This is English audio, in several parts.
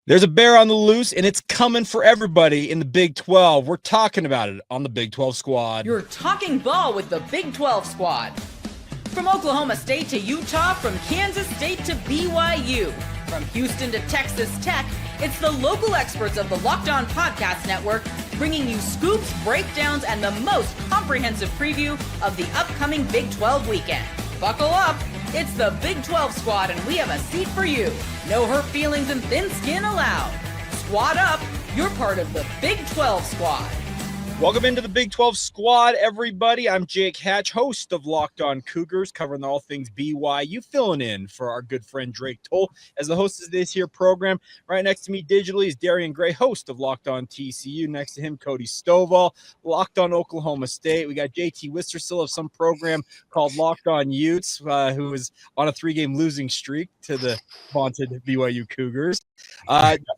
There's a bear on the loose, and it's coming for everybody in the Big 12. We're talking about it on the Big 12 Squad. You're talking ball with the Big 12 Squad. From Oklahoma State to Utah, from Kansas State to BYU, from Houston to Texas Tech, it's the local experts of the Locked On Podcast Network bringing you scoops, breakdowns, and the most comprehensive preview of the upcoming Big 12 weekend. Buckle up. It's the Big 12 Squad, and we have a seat for you. No hurt feelings and thin skin allowed. Squad up. You're part of the Big 12 Squad. Welcome into the Big 12 Squad, everybody. I'm Jake Hatch, host of Locked On Cougars, covering all things BYU, filling in for our good friend Drake Toll as the host of this here program. Right next to me digitally is Darian Gray, host of Locked On TCU. Next to him, Cody Stovall, Locked On Oklahoma State. We got JT Wister, still of some program called Locked On Utes, who is on a 3-game losing streak to the vaunted BYU Cougars.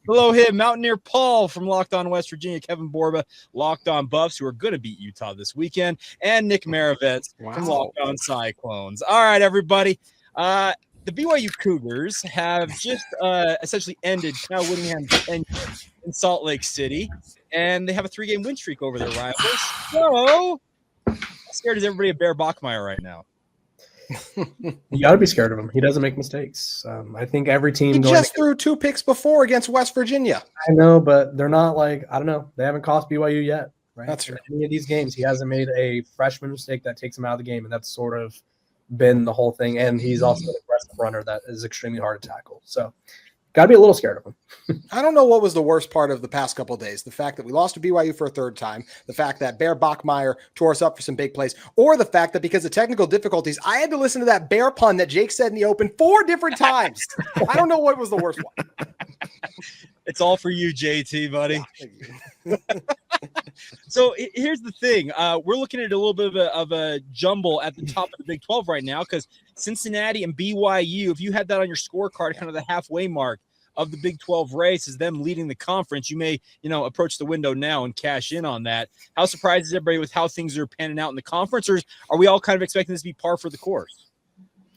Below him, Mountaineer Paul from Locked On West Virginia, Kevin Borba, Locked On Buffs, who are going to beat Utah this weekend, and Nick Maravets from Locked On Cyclones. All right, everybody. The BYU Cougars have just essentially ended Kyle Whittingham's tenure in Salt Lake City, and they have a 3-game win streak over their rivals. So, how scared is everybody of Bear Bachmeier right now? You got to be scared of him. He doesn't make mistakes. I think every team he just threw 2 picks before against West Virginia. I know, but they're not like, I don't know. They haven't cost BYU yet. Right? That's true. In any of these games, he hasn't made a freshman mistake that takes him out of the game, and that's sort of been the whole thing. And he's also an aggressive runner that is extremely hard to tackle. So, got to be a little scared of him. I don't know what was the worst part of the past couple of days. The fact that we lost to BYU for a 3rd time, the fact that Bear Bachmeier tore us up for some big plays, or the fact that because of technical difficulties, I had to listen to that bear pun that Jake said in the open 4 different times. I don't know what was the worst one. It's all for you, JT, buddy. So here's the thing. We're looking at a little bit of a jumble at the top of the Big 12 right now because Cincinnati and BYU, if you had that on your scorecard, kind of the halfway mark of the Big 12 race is them leading the conference. You may, approach the window now and cash in on that. How surprised is everybody with how things are panning out in the conference, or are we all kind of expecting this to be par for the course?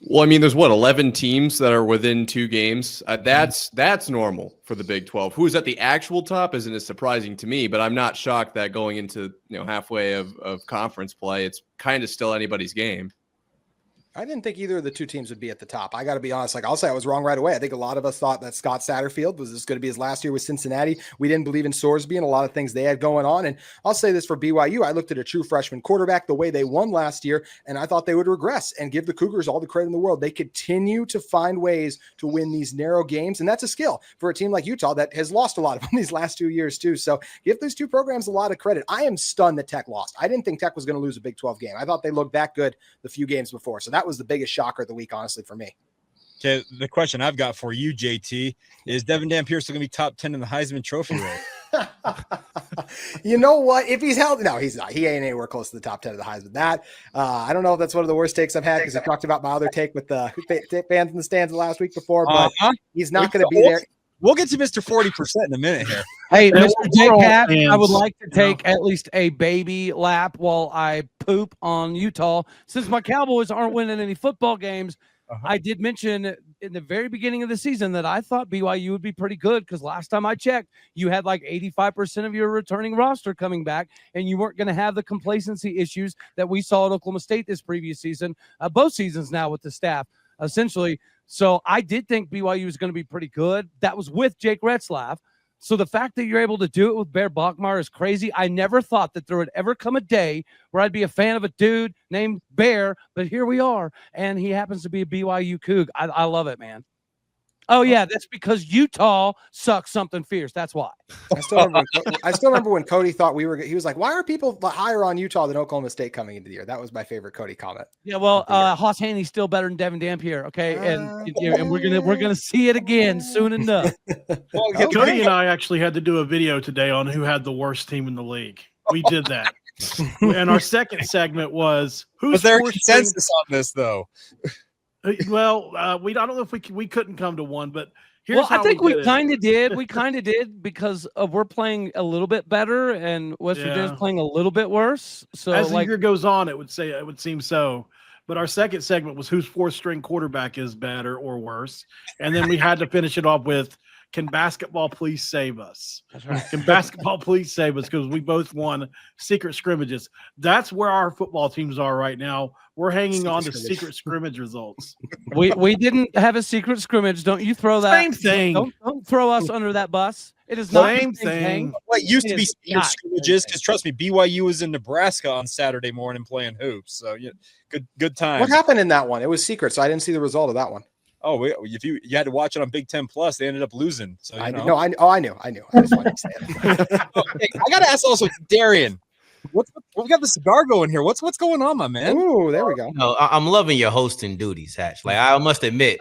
Well, I mean, there's 11 teams that are within 2 games. That's normal for the Big 12. Who's at the actual top isn't as surprising to me, but I'm not shocked that going into halfway of conference play, it's kind of still anybody's game. I didn't think either of the 2 teams would be at the top. I got to be honest. I'll say I was wrong right away. I think a lot of us thought that Scott Satterfield was going to be his last year with Cincinnati. We didn't believe in Sorsby and a lot of things they had going on. And I'll say this for BYU. I looked at a true freshman quarterback the way they won last year, and I thought they would regress and give the Cougars all the credit in the world. They continue to find ways to win these narrow games, and that's a skill for a team like Utah that has lost a lot of them these last 2 years too. So give those 2 programs a lot of credit. I am stunned that Tech lost. I didn't think Tech was going to lose a Big 12 game. I thought they looked that good the few games before. So that was the biggest shocker of the week, honestly, for me. Okay, the question I've got for you, JT, is Devin Dampier still going to be top 10 in the Heisman Trophy race? You know what? If he's held, no, he's not. He ain't anywhere close to the top 10 of the Heisman. That I don't know if that's one of the worst takes I've had because I talked about my other take with the fans in the stands the last week before, but he's not going to be there. We'll get to Mr. 40% in a minute here. Hey, Mr. Jake Hat, I would like to take at least a baby lap while I poop on Utah. Since my Cowboys aren't winning any football games, I did mention in the very beginning of the season that I thought BYU would be pretty good because last time I checked, you had like 85% of your returning roster coming back, and you weren't going to have the complacency issues that we saw at Oklahoma State this previous season, both seasons now with the staff, essentially. So I did think BYU was going to be pretty good. That was with Jake Retzlaff. So the fact that you're able to do it with Bear Bachmeier is crazy. I never thought that there would ever come a day where I'd be a fan of a dude named Bear, but here we are, and he happens to be a BYU Coug. I love it, man. Oh, yeah, that's because Utah sucks something fierce. That's why. I still remember when Cody thought he was like, why are people higher on Utah than Oklahoma State coming into the year? That was my favorite Cody comment. Yeah, well, Haas Haney's still better than Devin Dampier, okay? And we're gonna see it again soon enough. Cody and I actually had to do a video today on who had the worst team in the league. We did that. And our second segment was Was there consensus on this, though? Well, I don't know if we couldn't come to one, but here's how I think we kind of did. it. We kind of did because we're playing a little bit better, and West Virginia's playing a little bit worse. So as the year goes on, it would seem so. But our second segment was whose 4th string quarterback is better or worse, and then we had to finish it off with can basketball please save us? That's right. Can basketball please save us? Because we both won secret scrimmages. That's where our football teams are right now. We're hanging on to secret scrimmage results. We didn't have a secret scrimmage. Don't you throw that? Same thing. Don't throw us under that bus. It is not Same the same thing. What used to It be is secret not. scrimmages, because trust me, BYU was in Nebraska on Saturday morning playing hoops. So yeah, good time. What happened in that one? It was secret, so I didn't see the result of that one. Oh, if you had to watch it on Big Ten Plus, they ended up losing. So I know. know. I knew. I just wanted to say it. Okay, I gotta ask also, Darian, we got the cigar going here. What's going on, my man? Ooh, there we go. No, I'm loving your hosting duties, Hatch. Like I must admit,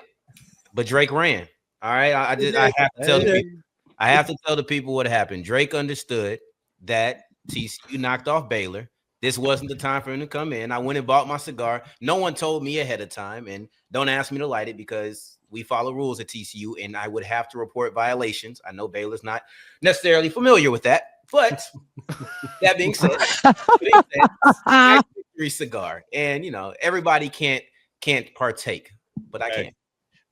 but Drake ran. All right, I have to tell the people. I have to tell the people what happened. Drake understood that TCU knocked off Baylor. This wasn't the time for him to come in. I went and bought my cigar. No one told me ahead of time, and don't ask me to light it because we follow rules at TCU, and I would have to report violations. I know Baylor's not necessarily familiar with that, but that being said, victory cigar, and everybody can't partake, but I can.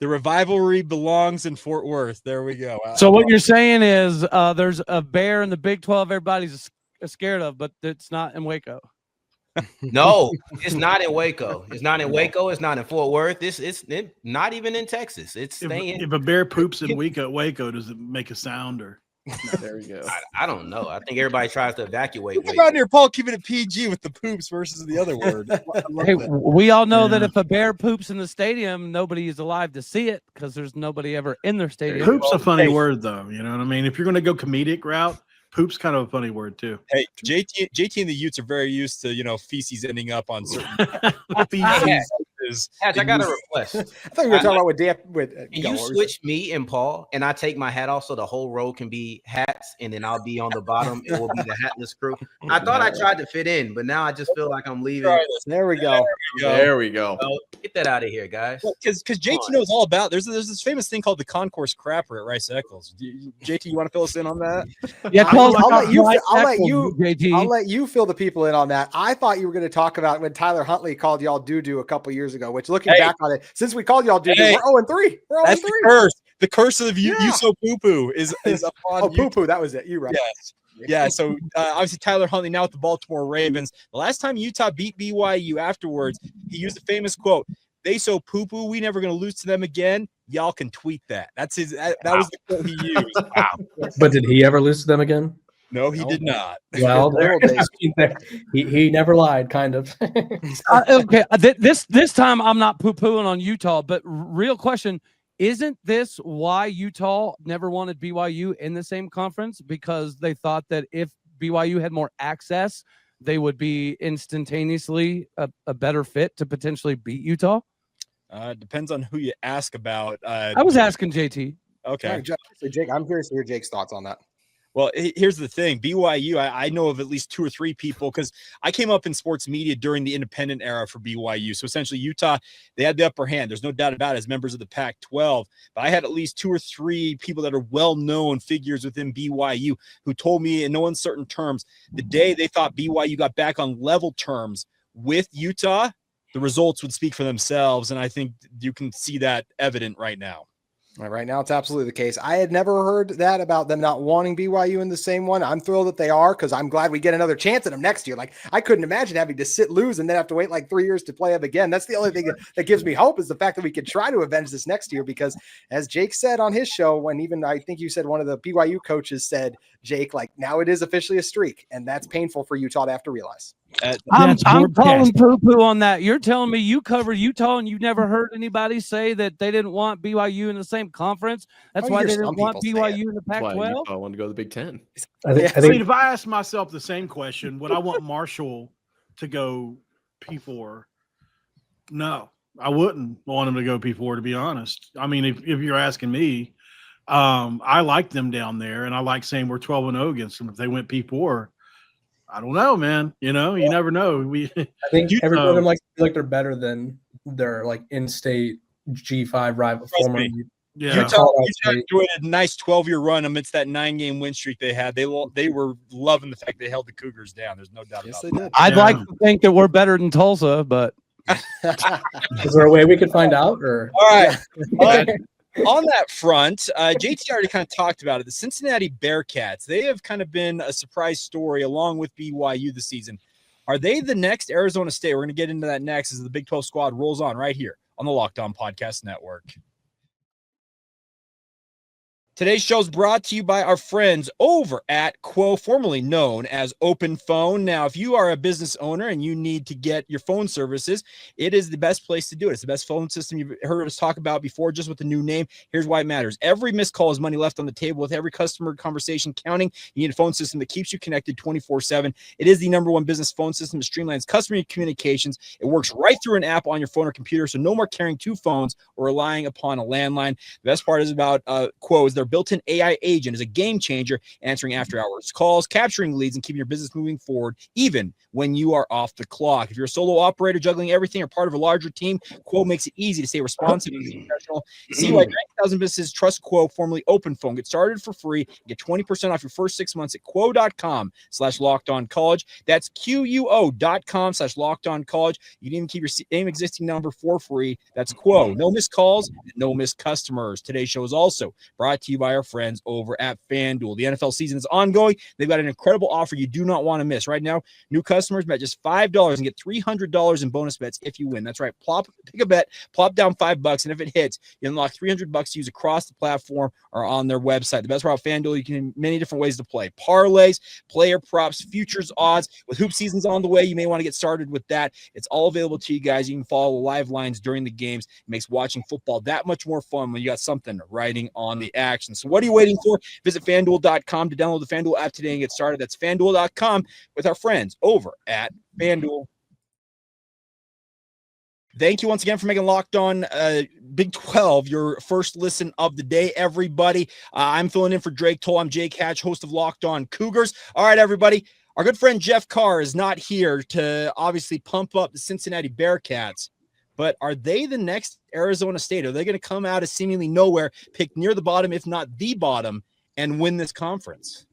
The Rivalry belongs in Fort Worth. There we go. So what you're saying is there's a bear in the Big 12 everybody's scared of, but it's not in Waco. No, it's not in Waco. It's not in Waco. It's not in Fort Worth. It's not even in Texas. It's staying. If a bear poops in Waco, does it make a sound or? There we go. I don't know. I think everybody tries to evacuate. Look around here, Paul, keeping it PG with the poops versus the other word. Hey, we all know that if a bear poops in the stadium, nobody is alive to see it because there's nobody ever in their stadium. Poop's a funny word, though. You know what I mean? If you're going to go comedic route, poop's kind of a funny word too. Hey, JT and the Utes are very used to feces ending up on certain feces. I got a request. I thought you were talking about with can you switch me and Paul, and I take my hat off so the whole row can be hats, and then I'll be on the bottom. It will be the hatless crew. I thought I tried to fit in, but now I just feel like I'm leaving. There we go. There we go. So get that out of here, guys. Because JT knows all about. There's this famous thing called the concourse crapper at Rice Eccles. JT, you want to fill us in on that? Yeah, I'll let you fill the people in on that. I thought you were going to talk about when Tyler Huntley called y'all doo-doo a couple years ago, which looking back on it, since we called y'all doo-doo, we're 0-3. We're 0-3. That's the curse. The curse of you so poo-poo is upon you. Poo-poo, that was it. You're right. Yes. Yeah, so obviously Tyler Huntley now with the Baltimore Ravens. The last time Utah beat BYU afterwards, he used the famous quote, "They so poo-poo, we never going to lose to them again. Y'all can tweet that." That's his. That was the quote he used. Wow. But did he ever lose to them again? No, he did not. Well, he never lied, kind of. Okay, this time I'm not poo-pooing on Utah, but real question, isn't this why Utah never wanted BYU in the same conference? Because they thought that if BYU had more access, they would be instantaneously a better fit to potentially beat Utah? Depends on who you ask about. I was asking JT. Okay. Jake, I'm curious to hear Jake's thoughts on that. Well, here's the thing. BYU, I know of at least 2 or 3 people because I came up in sports media during the independent era for BYU. So essentially Utah, they had the upper hand. There's no doubt about it as members of the Pac-12. But I had at least 2 or 3 people that are well-known figures within BYU who told me in no uncertain terms the day they thought BYU got back on level terms with Utah, the results would speak for themselves. And I think you can see that evident right now. Right now, it's absolutely the case. I had never heard that about them not wanting BYU in the same one. I'm thrilled that they are because I'm glad we get another chance at them next year. Like, I couldn't imagine having to lose, and then have to wait like 3 years to play them again. That's the only thing that gives me hope is the fact that we could try to avenge this next year because, as Jake said on his show, when even I think you said one of the BYU coaches said, Jake, like, now it is officially a streak, and that's painful for Utah to have to realize. I'm calling poo-poo on that. You're telling me you covered Utah and you never heard anybody say that they didn't want BYU in the same conference. That's why they didn't want BYU in the Pac-12. I wanted to go to the Big Ten. I think if I ask myself the same question, would I want Marshall to go P4? No, I wouldn't want him to go P4, to be honest. I mean, if you're asking me, I like them down there, and I like saying we're 12-0 against them. If they went P4, I don't know, man. You never know. I think everybody of them likes to feel like they're better than their like in-state G5 rival. Former, Utah enjoyed a nice 12-year run amidst that 9-game win streak they had. They were loving the fact they held the Cougars down. There's no doubt about that. I'd like to think that we're better than Tulsa, but is there a way we could find out? Or all right. On that front, JT already kind of talked about it. The Cincinnati Bearcats, they have kind of been a surprise story along with BYU this season. Are they the next Arizona State? We're going to get into that next as the Big 12 squad rolls on right here on the Locked On Podcast Network. Today's show is brought to you by our friends over at Quo, formerly known as Open Phone. Now, if you are a business owner and you need to get your phone services, it is the best place to do it. It's the best phone system you've heard us talk about before, just with the new name. Here's why it matters. Every missed call is money left on the table. With every customer conversation counting, you need a phone system that keeps you connected 24/7. It is the #1 business phone system. It streamlines customer communications. It works right through an app on your phone or computer, so no more carrying two phones or relying upon a landline. The best part is about Quo is their built-in AI agent is a game changer, answering after-hours calls, capturing leads, and keeping your business moving forward, even when you are off the clock. If you're a solo operator juggling everything or part of a larger team, Quo makes it easy to stay responsive and professional. See why 90,000 businesses trust Quo, formerly Open Phone. Get started for free. Get 20% off your first 6 months at quo.com/lockedoncollege. That's QUO.com/lockedoncollege. You can even keep your same existing number for free. That's Quo. No missed calls, no missed customers. Today's show is also brought to you by our friends over at FanDuel. The NFL season is ongoing. They've got an incredible offer you do not want to miss. Right now, new customers bet just $5 and get $300 in bonus bets if you win. That's right. Pick a bet, plop down $5, and if it hits, you unlock $300 to use across the platform or on their website. The best part about FanDuel, you can many different ways to play. Parlays, player props, futures, odds. With hoop seasons on the way, you may want to get started with that. It's all available to you guys. You can follow the live lines during the games. It makes watching football that much more fun when you got something riding on the action. So what are you waiting for? Visit FanDuel.com to download the FanDuel app today and get started. That's FanDuel.com with our friends over at FanDuel. Thank you once again for making Locked On Big 12 your first listen of the day, everybody. I'm filling in for Drake Toll. I'm Jake Hatch, host of Locked On Cougars. All right, everybody. Our good friend Jeff Carr is not here to obviously pump up the Cincinnati Bearcats. But are they the next Arizona State? Are they going to come out of seemingly nowhere, pick near the bottom, if not the bottom, and win this conference?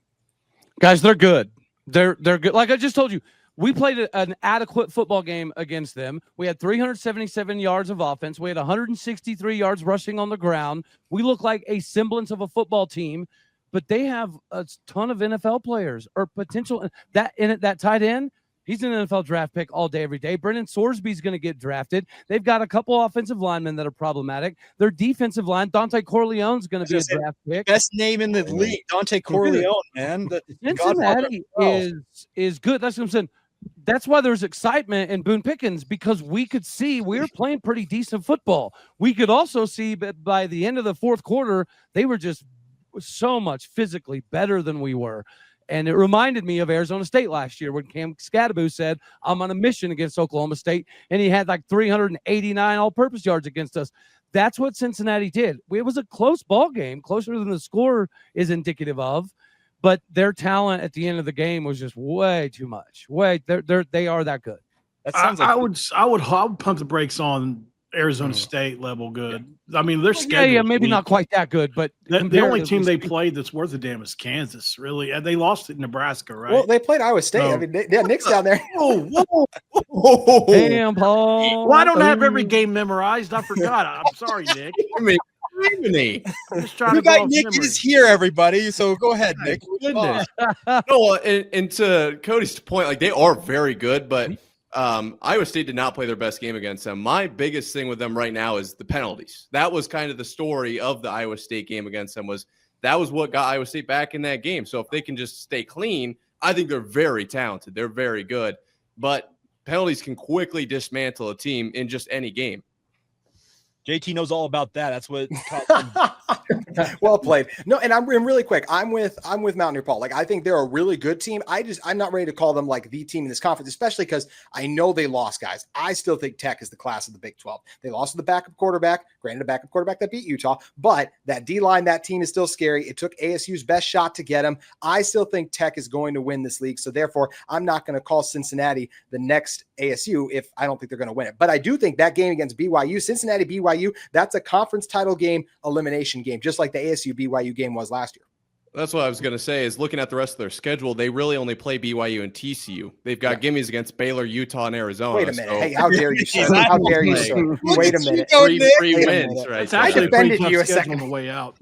Guys, they're good. They're good. Like I just told you, we played an adequate football game against them. We had 377 yards of offense. We had 163 yards rushing on the ground. We look like a semblance of a football team, but they have a ton of NFL players or potential. That tight end, he's an NFL draft pick all day, every day. Brendan Sorsby's going to get drafted. They've got a couple offensive linemen that are problematic. Their defensive line, Dante Corleone's going to be a draft pick. Best name in the league, Dante Corleone, man. Cincinnati is good. That's what I'm saying. That's why there's excitement in Boone Pickens, because we could see we were playing pretty decent football. We could also see that by the end of the fourth quarter, they were just so much physically better than we were. And it reminded me of Arizona State last year when Cam Scadaboo said, I'm on a mission against Oklahoma State, and he had like 389 all-purpose yards against us. That's what Cincinnati did. It was a close ball game, closer than the score is indicative of, but their talent at the end of the game was just way too much. They are that good. That sounds like I would pump the brakes on Arizona State level good. I mean, they're scheduled. Yeah, maybe not quite that good, but the only team they played that's worth a damn is Kansas. Really, and they lost at Nebraska, right? Well, they played Iowa State. I mean, Nick's down there. Whoa. Damn, Paul. Well, I don't have every game memorized. I forgot. I'm sorry, Nick. I mean, just trying you to got Nick is here, everybody. So go ahead, Nick. Goodness. No, and to Cody's point, like they are very good, but Iowa State did not play their best game against them. My biggest thing with them right now is the penalties. That was kind of the story of the Iowa State game against them. That was what got Iowa State back in that game. So if they can just stay clean, I think they're very talented. They're very good. But penalties can quickly dismantle a team in just any game. JT knows all about that. That's what. Well played. No, and I'm really quick. I'm with Mountaineer Paul. Like I think they're a really good team. I'm not ready to call them like the team in this conference, especially because I know they lost guys. I still think Tech is the class of the Big 12. They lost to the backup quarterback. Granted, a backup quarterback that beat Utah, but that D line, that team is still scary. It took ASU's best shot to get them. I still think Tech is going to win this league. So therefore, I'm not going to call Cincinnati the next ASU if I don't think they're going to win it. But I do think that game against BYU, Cincinnati BYU, that's a conference title game, elimination game, just like the ASU BYU game was last year. That's what I was going to say is looking at the rest of their schedule, they really only play BYU and TCU. They've got gimmies against Baylor, Utah, and Arizona. Wait a minute. So Hey, how dare you, sir? How dare you, sir? Wait a minute. three Wait a wins, minute. right? It's there. actually a defended pretty you tough a schedule second. on the way out.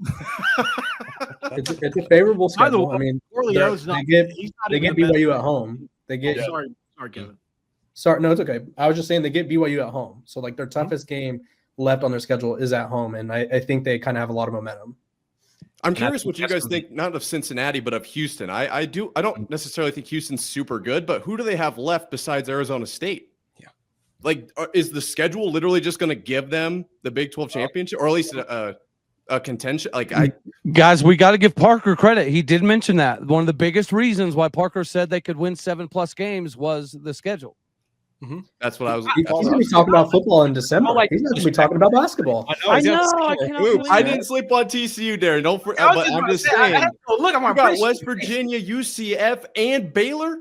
It's a favorable By the schedule. way, I mean, Corleone's not. they get he's not they even get the best. BYU at home. They get Sorry, Kevin. sorry, no, it's okay. I was just saying they get BYU at home. So like their toughest game left on their schedule is at home, and I think they kind of have a lot of momentum. I'm curious what you guys think, not of Cincinnati, but of Houston. I don't necessarily think Houston's super good, but who do they have left besides Arizona State? Yeah. Like, is the schedule literally just going to give them the Big 12 championship, or at least a contention? Guys, we got to give Parker credit. He did mention that. One of the biggest reasons why Parker said they could win 7+ games was the schedule. That's what I was. He's going to be talking about football in December. He's not going to be talking about basketball. I know. I cannot believe I that. didn't sleep on TCU, Darren. Don't. But I'm just I saying. had to go look at my You got prediction. West Virginia, UCF, and Baylor.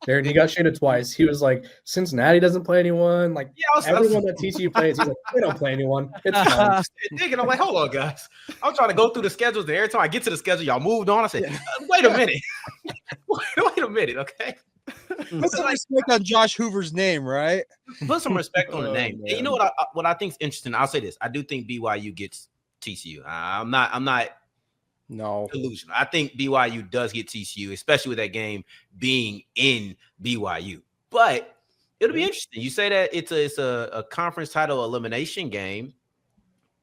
Darren, he got shaded twice. He was like, Cincinnati doesn't play anyone. Like everyone that TCU plays, he's like, they don't play anyone. It's fine. Digging. I'm like, hold on, guys. I'm trying to go through the schedules. And every time I get to the schedule, y'all moved on. I said, wait a minute. wait a minute, okay? Put some respect on Josh Hoover's name, right? Put some respect on the name. And you know what I think is interesting? I'll say this. I do think BYU gets TCU. I'm not delusional. I think BYU does get TCU, especially with that game being in BYU. But it'll be interesting. You say that it's a conference title elimination game.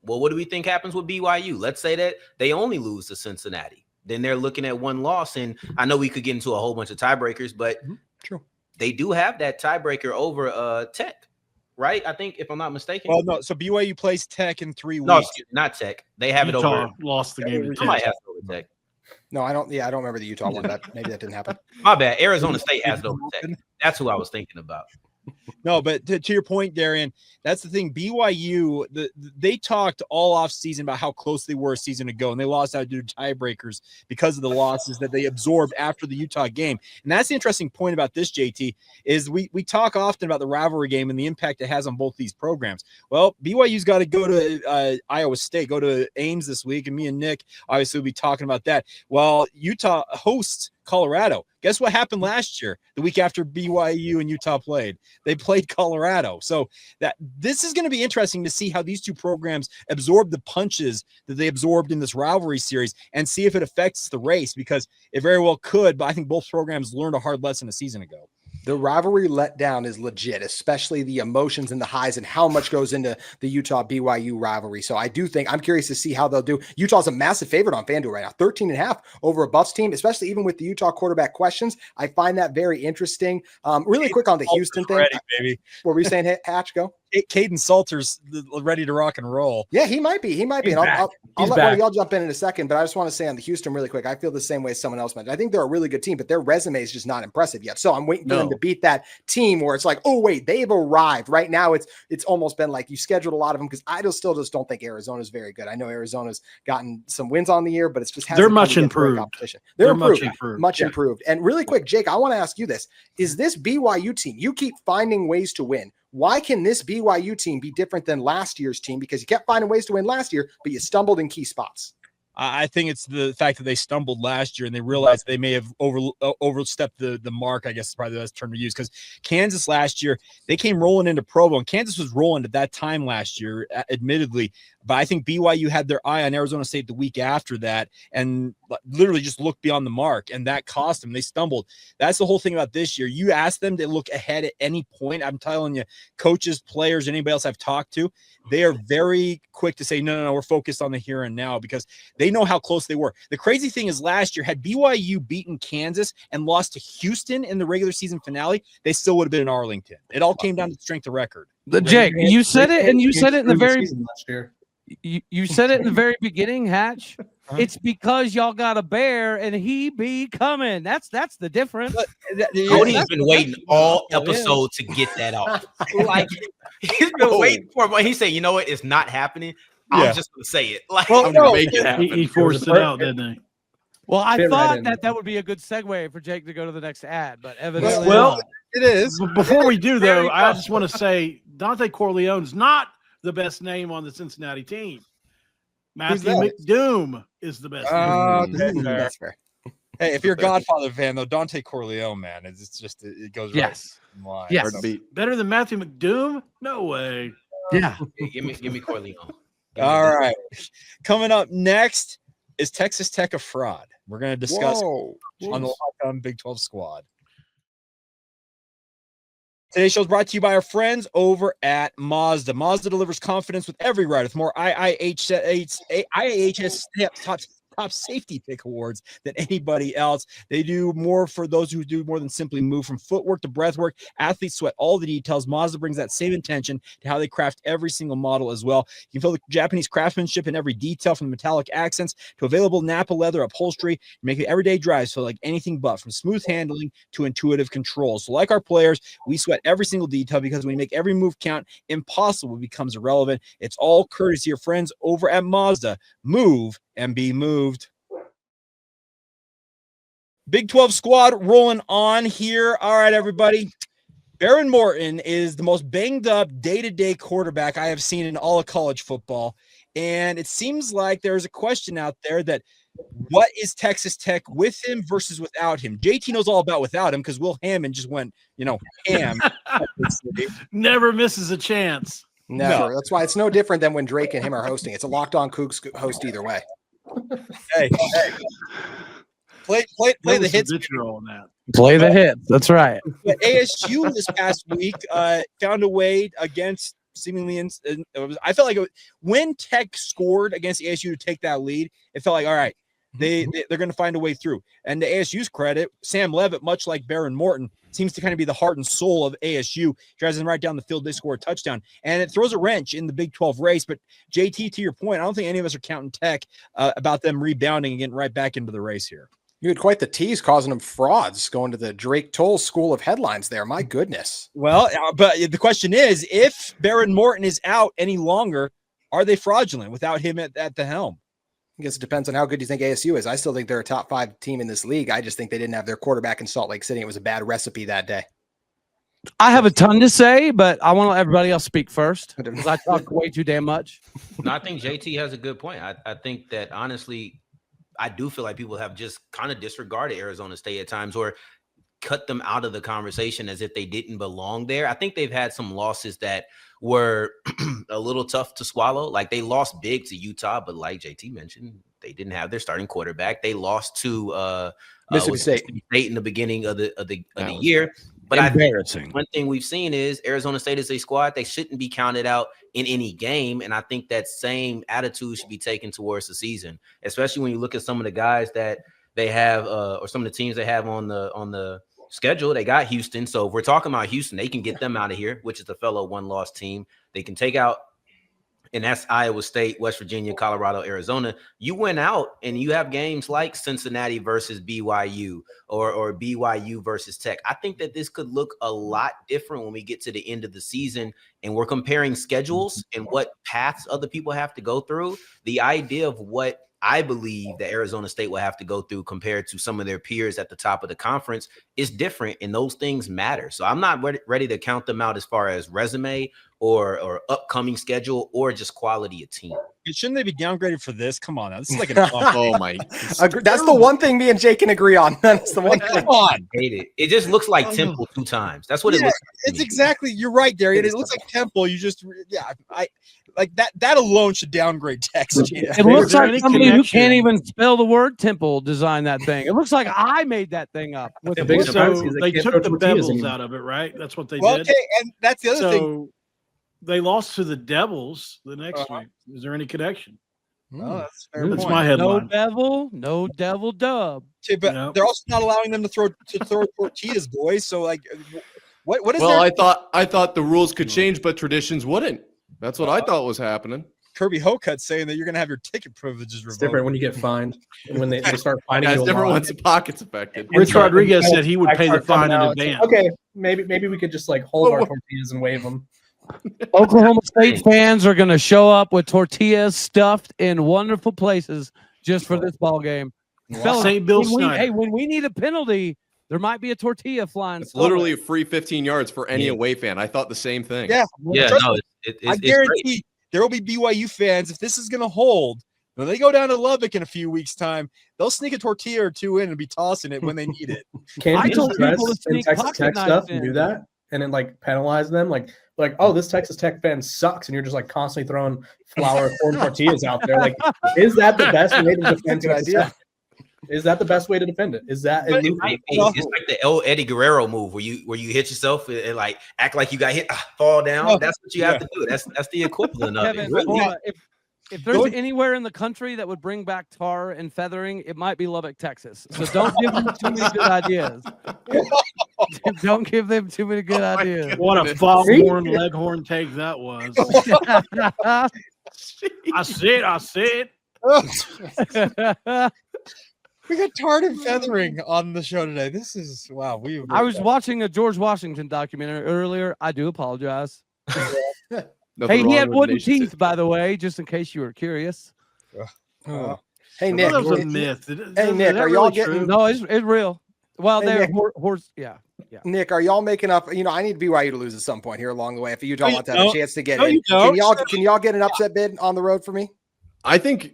Well, what do we think happens with BYU? Let's say that they only lose to Cincinnati. Then they're looking at one loss. And I know we could get into a whole bunch of tiebreakers, but True. They do have that tiebreaker over Tech, right? I think, if I'm not mistaken. Well, no. So BYU plays Tech in 3 weeks. No, excuse me, not Tech. They have it Utah over. lost the game. I might have it over Tech. No, I don't. Yeah, I don't remember the Utah one. Maybe that didn't happen. My bad. Arizona State has it over Tech. That's who I was thinking about. No, but to your point, Darian, that's the thing. BYU, they talked all off season about how close they were a season ago, and they lost out due to tiebreakers because of the losses that they absorbed after the Utah game. And that's the interesting point about this, JT, is we talk often about the rivalry game and the impact it has on both these programs. Well, BYU's got to go to Iowa State, go to Ames this week, and me and Nick obviously will be talking about that. Well, Utah hosts Colorado. Guess what happened last year, the week after BYU and Utah played? They played Colorado. So that this is going to be interesting to see how these two programs absorb the punches that they absorbed in this rivalry series and see if it affects the race, because it very well could, but I think both programs learned a hard lesson a season ago. The rivalry letdown is legit, especially the emotions and the highs and how much goes into the Utah BYU rivalry. So I do think I'm curious to see how they'll do. Utah's a massive favorite on FanDuel right now, 13.5 over a Buffs team, especially even with the Utah quarterback questions. I find that very interesting. Really quick on the Houston thing. Ready, baby. What were you saying, Hatch? Go. Caden Salter's ready to rock and roll. Yeah, he might be. He might be. And I'll let one of y'all jump in a second, but I just want to say on the Houston really quick, I feel the same way as someone else mentioned. I think they're a really good team, but their resume is just not impressive yet. So I'm waiting for them to beat that team where it's like, oh, wait, they've arrived. Right now, it's almost been like you scheduled a lot of them, because I still just don't think Arizona's very good. I know Arizona's gotten some wins on the year, but it's just they're much improved. They're much improved. And really quick, Jake, I want to ask you this. Is this BYU team, you keep finding ways to win. Why can this BYU team be different than last year's team? Because you kept finding ways to win last year, but you stumbled in key spots. I think it's the fact that they stumbled last year and they realized they may have overstepped the mark, I guess is probably the best term to use, because Kansas last year, they came rolling into Provo, and Kansas was rolling at that time last year, admittedly. But I think BYU had their eye on Arizona State the week after that and literally just looked beyond the mark, and that cost them. They stumbled. That's the whole thing about this year. You ask them to look ahead at any point. I'm telling you, coaches, players, anybody else I've talked to, they are very quick to say, no, we're focused on the here and now, because they know how close they were. The crazy thing is last year, had BYU beaten Kansas and lost to Houston in the regular season finale, they still would have been in Arlington. It all came down to the strength of record. Jake, you said it, and you said it in the very last year. You said it in the very beginning, Hatch. It's because y'all got a bear and he be coming. That's the difference. Cody's been waiting all episode to get that out. Like, he's been waiting for it, but he said, you know what? It's not happening. I'm just going to say it. Like, well, I'm going to make it happen. He forced it out, didn't he? Well, I thought that would be a good segue for Jake to go to the next ad, but evidently Well, not. It is. Before we do, though, I just want to say Dante Corleone's not the best name on the Cincinnati team. Matthew that? McDoom is the best. Okay, fair. That's fair. Hey, if you're a Godfather fan, though, Dante Corleone, man, it's just it goes right. Yes. in line. Yes. Hard to beat. Better than Matthew McDoom? No way. Yeah. Give me Corleone. All right. Coming up next is Texas Tech a fraud? We're going to discuss Whoa. on the Locked On Big 12 Squad. Today's show is brought to you by our friends over at Mazda. Mazda delivers confidence with every ride with more IIHS top safety pick awards than anybody else. They do more for those who do more than simply move. From footwork to breathwork, athletes sweat all the details. Mazda brings that same intention to how they craft every single model as well. You can feel the Japanese craftsmanship in every detail, from the metallic accents to available Napa leather upholstery, making everyday drives feel like anything but, from smooth handling to intuitive control. So like our players, we sweat every single detail, because when you make every move count, impossible becomes irrelevant. It's all courtesy of friends over at Mazda. Move and be moved. Big 12 squad rolling on here. All right, everybody. Baron Morton is the most banged up day-to-day quarterback I have seen in all of college football. And it seems like there's a question out there that what is Texas Tech with him versus without him? JT knows all about without him, because Will Hammond just went, ham. Never misses a chance. Never. That's why it's no different than when Drake and him are hosting. It's a Locked On Cougs host either way. Hey. Play the hits. On that. Play the hits. That's right. But ASU this past week found a way against seemingly I felt like when Tech scored against ASU to take that lead, it felt like, all right, they're going to find a way through. And to ASU's credit, Sam Levitt, much like Baron Morton, seems to kind of be the heart and soul of ASU. Drives them right down the field, they score a touchdown, and it throws a wrench in the Big 12 race. But JT, to your point, I don't think any of us are counting Tech about them rebounding and getting right back into the race here. You had quite the tease, causing them frauds, going to the Drake Toll school of headlines there. My goodness. Well, but the question is, if Baron Morton is out any longer, are they fraudulent without him at the helm? I guess it depends on how good you think ASU is. I still think they're a top 5 team in this league. I just think they didn't have their quarterback in Salt Lake City. It was a bad recipe that day. I have a ton to say, but I want to let everybody else speak first, because I talk way too damn much. No, I think JT has a good point. I think that, honestly, I do feel like people have just kind of disregarded Arizona State at times, or cut them out of the conversation as if they didn't belong there. I think they've had some losses that were a little tough to swallow. Like, they lost big to Utah, but like JT mentioned, they didn't have their starting quarterback. They lost to Mississippi State in the beginning of the year. But embarrassing. I think one thing we've seen is Arizona State is a squad. They shouldn't be counted out in any game. And I think that same attitude should be taken towards the season, especially when you look at some of the guys that they have or some of the teams they have on the schedule. They got Houston. So if we're talking about Houston, they can get them out of here, which is a fellow one-loss team. They can take out, and that's Iowa State, West Virginia, Colorado, Arizona. You went out and you have games like Cincinnati versus BYU or BYU versus Tech. I think that this could look a lot different when we get to the end of the season and we're comparing schedules and what paths other people have to go through. The idea of what I believe that Arizona State will have to go through compared to some of their peers at the top of the conference is different, and those things matter. So I'm not ready to count them out as far as resume or upcoming schedule or just quality of team. Shouldn't they be downgraded for this? Come on, now. This is like Oh my! That's the one thing me and Jake can agree on. That's the one thing. Come on. Hate it. It just looks like Temple 2 times. That's what it looks like. It's exactly. You're right, Darian. It looks like Temple. You just, I like that. That alone should downgrade Texas. It looks like somebody who can't even spell the word Temple designed that thing. It looks like I made that thing up. The biggest surprise is They can't took throw the tortillas Bevels anymore. out of it, right? That's what they Well, did. okay, and that's the other thing. They lost to the Devils the next week. Is there any connection? Oh, that's a fair That's point. my No headline. devil, no devil dub. Okay, but Yep. they're also not allowing them to throw tortillas, boys. So like, what is Well, there? I thought the rules could change, but traditions wouldn't. That's what I thought was happening. Kirby Hocutt saying that you're going to have your ticket privileges It's revoked. different when you get fined and when they start finding Guys, you. different a lot. once the pocket's affected. Rich Rodriguez said he would pay the Start coming fine in out, it's like, advance. okay, maybe we could just like hold our tortillas and wave them. Oklahoma State fans are going to show up with tortillas stuffed in wonderful places just for this ball game. Fellas, St. Bill Snyder. when we need a penalty, there might be a tortilla flying. It's literally a free 15 yards for any away fan. I thought the same thing. Yeah, Yeah, Trust no, me, it's I great. guarantee there will be BYU fans if this is going to hold. When they go down to Lubbock in a few weeks' time, they'll sneak a tortilla or two in and be tossing it when they need it. Can't I you told just people to in sneak Texas pocket Tech knives stuff and in. do that, and then like penalize them, like oh, this Texas Tech fan sucks, and you're just like constantly throwing flour corn tortillas out there. Like, is that the best way to defend Texas Tech? Is that the best way to defend it? Is that It's like the old Eddie Guerrero move where you hit yourself and like act like you got hit, fall down. That's what you have to do. That's the equivalent of Kevin, it. Really. if there's anywhere in the country that would bring back tar and feathering, it might be Lubbock, Texas. So don't give them too many good ideas. Don't give them too many good ideas. What a foghorn leghorn take that was. I said. We got tarred and feathering on the show today. This is wow. I was watching a George Washington documentary earlier. I do apologize. Hey, he had wooden teeth, by the way, just in case you were curious. Hey, Nick. That was a myth. Hey, Nick, are y'all getting? No, it's real. Well, Hey, they're Nick. horse. Yeah. Nick, are y'all making up? I need BYU to lose at some point here along the way. If Utah wants to have a chance to get in, can y'all get an upset bid on the road for me? I think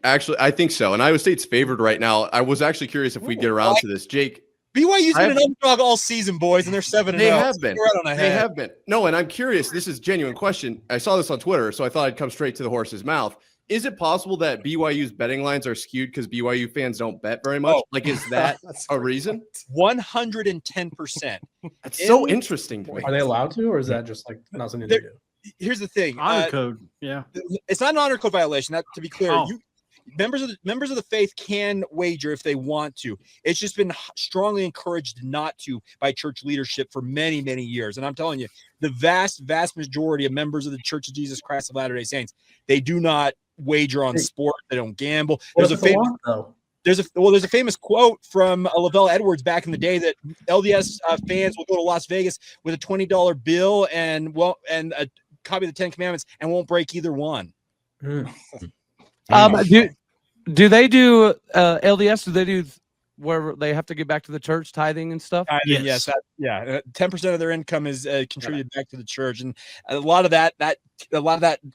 so. And Iowa State's favored right now. I was actually curious if we get around to this, Jake. BYU's been an underdog all season, boys, and they're 7-0. They have been. Right They have been. No, and I'm curious. This is a genuine question. I saw this on Twitter, so I thought I'd come straight to the horse's mouth. Is it possible that BYU's betting lines are skewed because BYU fans don't bet very much? Like, is that a reason? 110%. That's so interesting to me. Are they allowed to, or is that just like not something they do? Here's the thing. Honor code. Yeah. It's not an honor code violation. That, to be clear, Oh. members of the faith can wager if they want to. It's just been strongly encouraged not to by church leadership for many, many years. And I'm telling you, the vast majority of members of the Church of Jesus Christ of Latter-day Saints, they do not wager on sport. They don't gamble. There's a famous quote from Lavelle Edwards back in the day that LDS fans will go to Las Vegas with a $20 bill and a copy of the 10 Commandments and won't break either one. Do they do LDS? Do they do where they have to get back to the church, tithing and stuff? Yes. 10% of their income is contributed back to the church, and a lot of that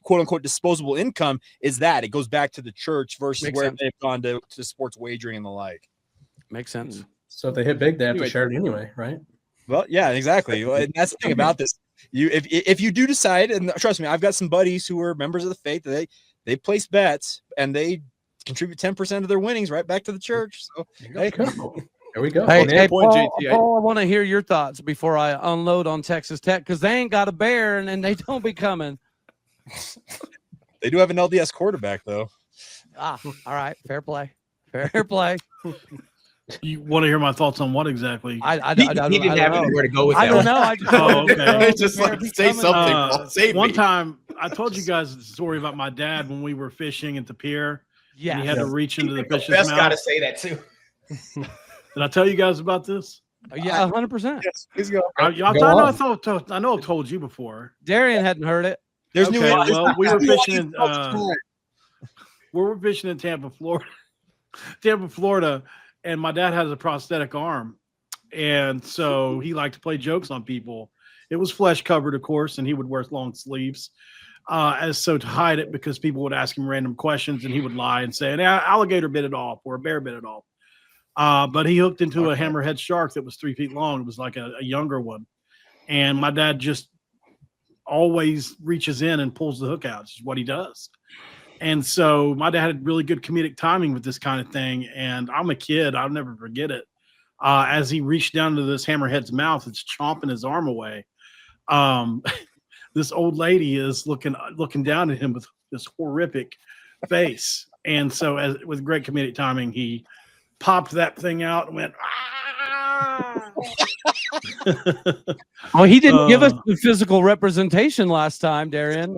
quote unquote disposable income is that it goes back to the church versus where they've gone to sports wagering and the like. Makes sense. So if they hit big, they have to share it anyway, right? Well, yeah, exactly. And that's the thing about this. If you do decide, and trust me, I've got some buddies who are members of the faith. They place bets and they contribute 10% of their winnings right back to the church. So There we go. Hey, Paul, I want to hear your thoughts before I unload on Texas Tech because they ain't got a bear and they don't be coming. They do have an LDS quarterback, though. All right. Fair play. Fair play. You want to hear my thoughts on what exactly? He didn't have anywhere to go with that. I don't know. Okay. Just like say something. Save one me. time, I told you guys the story about my dad when we were fishing at the pier. Yeah, he had to reach into the fish's Best mouth. got to say that too. Did I tell you guys about this? Yeah, 100%. Yes, please go. I know I've told you before. Darian hadn't heard it. There's Okay, new. well, we were fishing. We were fishing in Tampa, Florida, and my dad has a prosthetic arm, and so he liked to play jokes on people. It was flesh covered, of course, and he would wear long sleeves. To hide it because people would ask him random questions and he would lie and say an alligator bit it off or a bear bit it off. But he hooked into a hammerhead shark that was 3 feet long. It was like a younger one. And my dad just always reaches in and pulls the hook out. It's what he does. And so my dad had really good comedic timing with this kind of thing. And I'm a kid. I'll never forget it. As he reached down to this hammerhead's mouth, it's chomping his arm away. This old lady is looking down at him with this horrific face. And so with great comedic timing, he popped that thing out and went, ah! Well, he didn't give us the physical representation last time, Darian.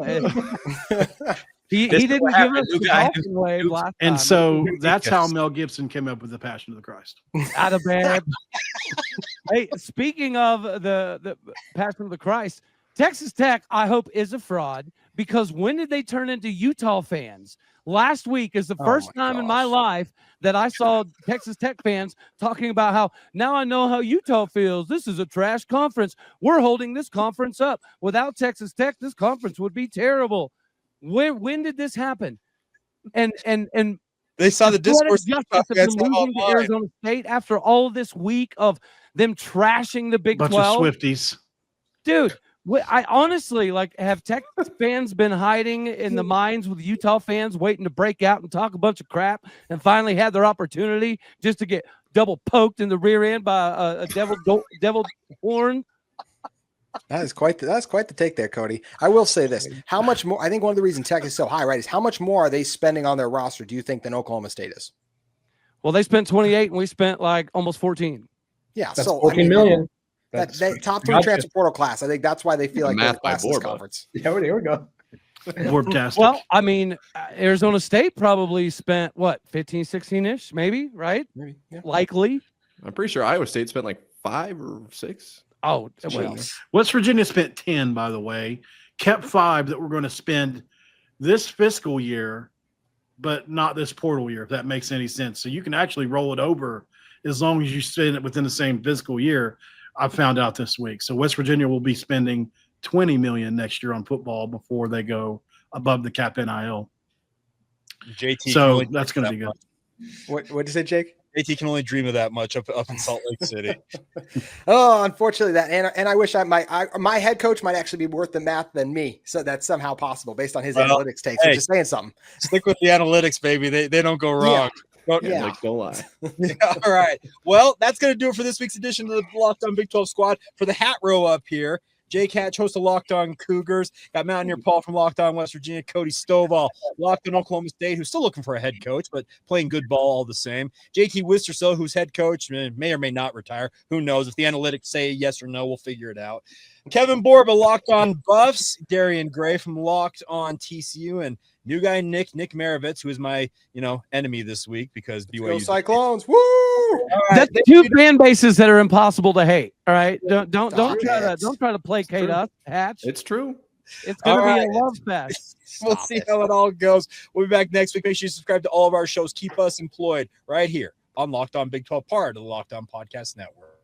He didn't give us the dolphin wave last time. And so that's how Mel Gibson came up with the Passion of the Christ. Out of bed. Hey, speaking of the Passion of the Christ, Texas Tech, I hope, is a fraud because when did they turn into Utah fans? Last week is the first time in my life that I saw Texas Tech fans talking about how now I know how Utah feels. This is a trash conference. We're holding this conference up. Without Texas Tech, this conference would be terrible. When did this happen? And They saw the discourse. Justice of them losing to Arizona State after all of this week of them trashing the Big 12. Bunch of Swifties. Dude, I honestly have Texas fans been hiding in the mines with Utah fans waiting to break out and talk a bunch of crap and finally had their opportunity just to get double poked in the rear end by a devil horn? That's quite the take there, Cody. I will say this. How much more? I think one of the reasons Tech is so high, right, is how much more are they spending on their roster, do you think, than Oklahoma State is? Well, they spent 28 and we spent like almost 14. Yeah, That's so 14 million. That top 3 transfer portal class. I think that's why they feel like they're the class in this Borba. Conference. Yeah, here we go. Well, I mean, Arizona State probably spent what, 15, 16-ish, maybe, right? Maybe, yeah. Likely. I'm pretty sure Iowa State spent like 5 or 6. Oh, well. West Virginia spent 10, by the way, kept 5 that we're going to spend this fiscal year, but not this portal year, if that makes any sense. So you can actually roll it over as long as you spend it within the same fiscal year. I found out this week. So West Virginia will be spending $20 million next year on football before they go above the cap NIL. JT, so that's going to be good. What did you say, Jake? JT can only dream of that much up in Salt Lake City. Oh, unfortunately, that and I wish my head coach might actually be worth the math than me. So that's somehow possible based on his analytics takes. So just saying something. Stick with the analytics, baby. They don't go wrong. Yeah. Don't lie. All right. Well, that's going to do it for this week's edition of the Locked On Big 12 Squad. For the hat row up here, Jake Hatch, host of Locked On Cougars. Got Mountaineer Paul from Locked On West Virginia. Cody Stovall, Locked On Oklahoma State, who's still looking for a head coach, but playing good ball all the same. JT Wistersill, who's head coach, may or may not retire. Who knows? If the analytics say yes or no, we'll figure it out. Kevin Borba, Locked On Buffs. Darian Gray from Locked On TCU. And new guy Nick Maravitz, who is my enemy this week because BYU. Go Cyclones! Woo! Right. That's 2 fan bases that are impossible to hate. All right, don't try to placate us, Hatch. It's true. It's going to be a love fest. We'll see how it all goes. We'll be back next week. Make sure you subscribe to all of our shows. Keep us employed right here on Locked On Big 12, part of the Locked On Podcast Network.